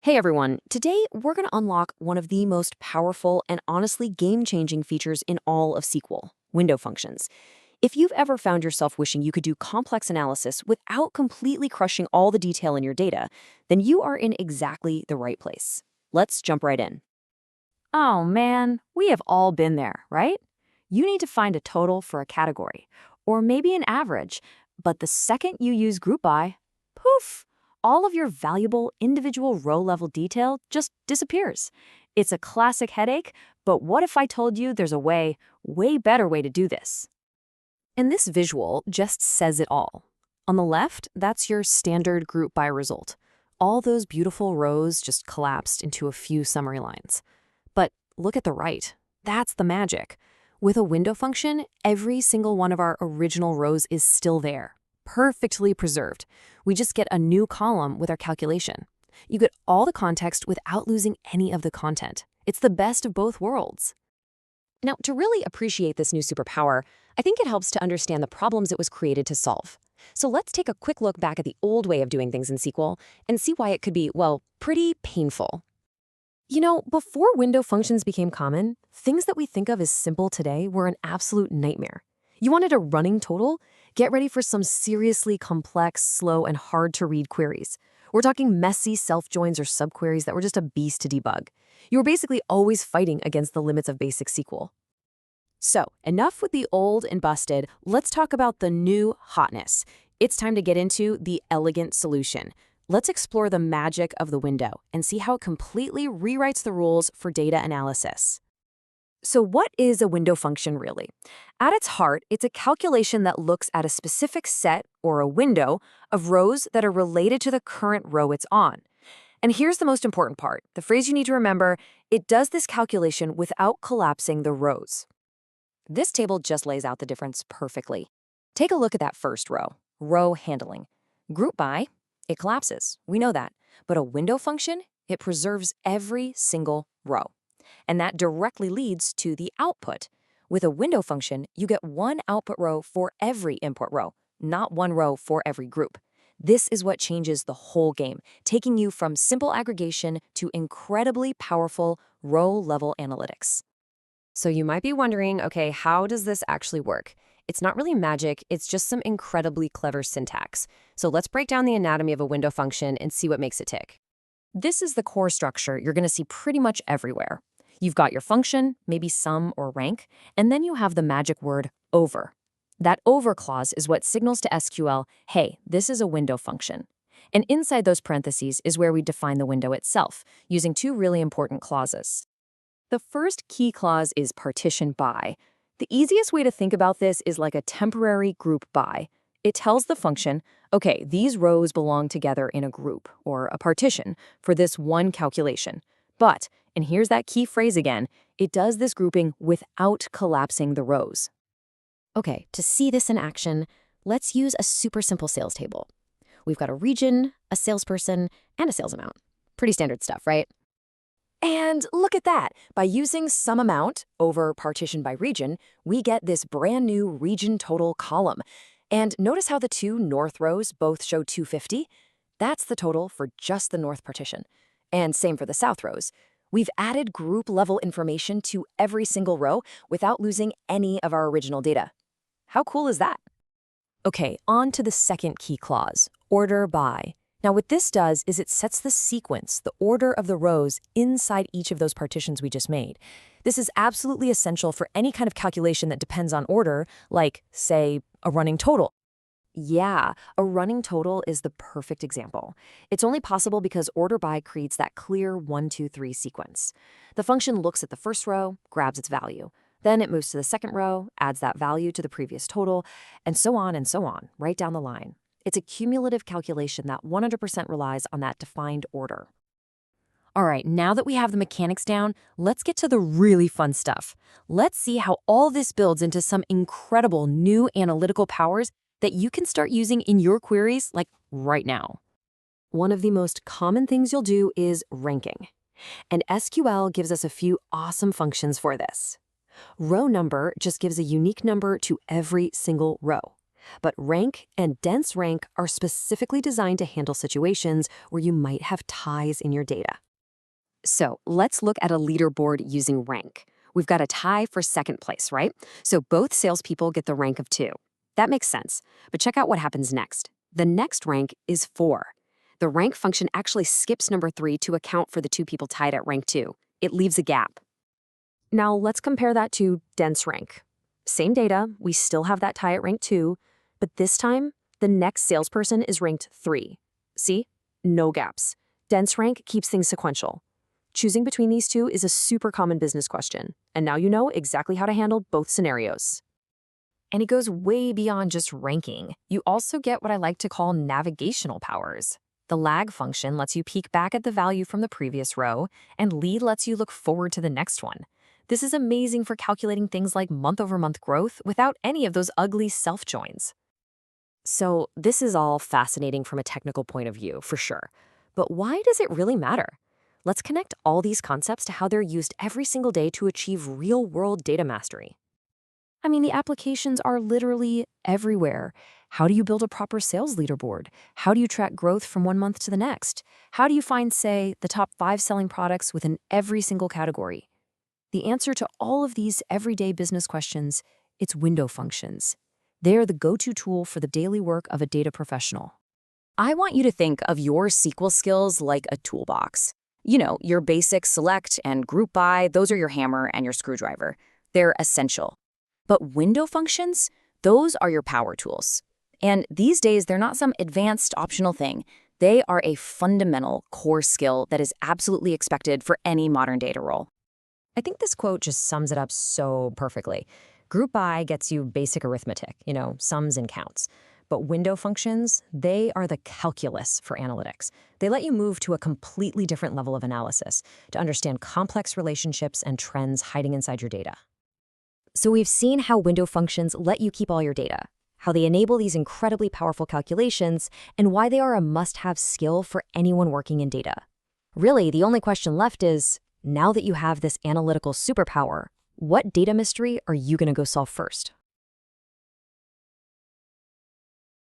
Hey everyone, today we're going to unlock one of the most powerful and honestly game-changing features in all of SQL, window functions. If you've ever found yourself wishing you could do complex analysis without completely crushing all the detail in your data, then you are in exactly the right place. Let's jump right in. Oh man, we have all been there, right? You need to find a total for a category, or maybe an average, but the second you use group by, poof, all of your valuable individual row-level detail just disappears. It's a classic headache, but what if I told you there's a way better way to do this? And this visual just says it all. On the left, that's your standard group by result. All those beautiful rows just collapsed into a few summary lines. But look at the right. That's the magic. With a window function, every single one of our original rows is still there, perfectly preserved. We just get a new column with our calculation. You get all the context without losing any of the content. It's the best of both worlds. Now, to really appreciate this new superpower, I think it helps to understand the problems it was created to solve. So let's take a quick look back at the old way of doing things in SQL and see why it could be, well, pretty painful. You know, before window functions became common, things that we think of as simple today were an absolute nightmare. You wanted a running total? Get ready for some seriously complex, slow, and hard-to-read queries. We're talking messy self-joins or subqueries that were just a beast to debug. You were basically always fighting against the limits of basic SQL. So, enough with the old and busted. Let's talk about the new hotness. It's time to get into the elegant solution. Let's explore the magic of the window and see how it completely rewrites the rules for data analysis. So what is a window function really? At its heart, it's a calculation that looks at a specific set, or a window, of rows that are related to the current row it's on. And here's the most important part. The phrase you need to remember, it does this calculation without collapsing the rows. This table just lays out the difference perfectly. Take a look at that first row, row handling. Group by, it collapses. We know that. But a window function, it preserves every single row. And that directly leads to the output. With a window function, you get one output row for every input row, not one row for every group. This is what changes the whole game, taking you from simple aggregation to incredibly powerful row-level analytics. So you might be wondering, okay, how does this actually work? It's not really magic, it's just some incredibly clever syntax. So let's break down the anatomy of a window function and see what makes it tick. This is the core structure you're going to see pretty much everywhere. You've got your function, maybe sum or rank, and then you have the magic word over. That over clause is what signals to SQL, hey, this is a window function. And inside those parentheses is where we define the window itself, using two really important clauses. The first key clause is partition by. The easiest way to think about this is like a temporary group by. It tells the function, okay, these rows belong together in a group, or a partition, for this one calculation. But, and here's that key phrase again, it does this grouping without collapsing the rows. Okay, to see this in action, let's use a super simple sales table. We've got a region, a salesperson, and a sales amount. Pretty standard stuff, right? And look at that. By using sum amount over partition by region, we get this brand new region total column. And notice how the two north rows both show 250? That's the total for just the north partition. And same for the south rows. We've added group-level information to every single row without losing any of our original data. How cool is that? Okay, on to the second key clause, order by. Now what this does is it sets the sequence, the order of the rows inside each of those partitions we just made. This is absolutely essential for any kind of calculation that depends on order, like, say, a running total. Yeah, a running total is the perfect example. It's only possible because order by creates that clear 1, 2, 3 sequence. The function looks at the first row, grabs its value. Then it moves to the second row, adds that value to the previous total, and so on, right down the line. It's a cumulative calculation that 100% relies on that defined order. All right, now that we have the mechanics down, let's get to the really fun stuff. Let's see how all this builds into some incredible new analytical powers that you can start using in your queries, like right now. One of the most common things you'll do is ranking. And SQL gives us a few awesome functions for this. Row number just gives a unique number to every single row. But rank and dense rank are specifically designed to handle situations where you might have ties in your data. So let's look at a leaderboard using rank. We've got a tie for second place, right? So both salespeople get the rank of 2. That makes sense. But check out what happens next. The next rank is 4. The rank function actually skips number 3 to account for the 2 people tied at rank 2. It leaves a gap. Now let's compare that to dense rank. Same data, we still have that tie at rank 2, but this time, the next salesperson is ranked 3. See? No gaps. Dense rank keeps things sequential. Choosing between these two is a super common business question, and now you know exactly how to handle both scenarios. And it goes way beyond just ranking. You also get what I like to call navigational powers. The lag function lets you peek back at the value from the previous row, and lead lets you look forward to the next one. This is amazing for calculating things like month-over-month growth without any of those ugly self-joins. So this is all fascinating from a technical point of view, for sure. But why does it really matter? Let's connect all these concepts to how they're used every single day to achieve real-world data mastery. I mean, the applications are literally everywhere. How do you build a proper sales leaderboard? How do you track growth from one month to the next? How do you find, say, the top 5 selling products within every single category? The answer to all of these everyday business questions, it's window functions. They're the go-to tool for the daily work of a data professional. I want you to think of your SQL skills like a toolbox. You know, your basic select and group by, those are your hammer and your screwdriver. They're essential. But window functions, those are your power tools. And these days, they're not some advanced optional thing. They are a fundamental core skill that is absolutely expected for any modern data role. I think this quote just sums it up so perfectly. Group by gets you basic arithmetic, sums and counts. But window functions, they are the calculus for analytics. They let you move to a completely different level of analysis to understand complex relationships and trends hiding inside your data. So we've seen how window functions let you keep all your data, how they enable these incredibly powerful calculations, and why they are a must-have skill for anyone working in data. Really, the only question left is, now that you have this analytical superpower, what data mystery are you going to go solve first?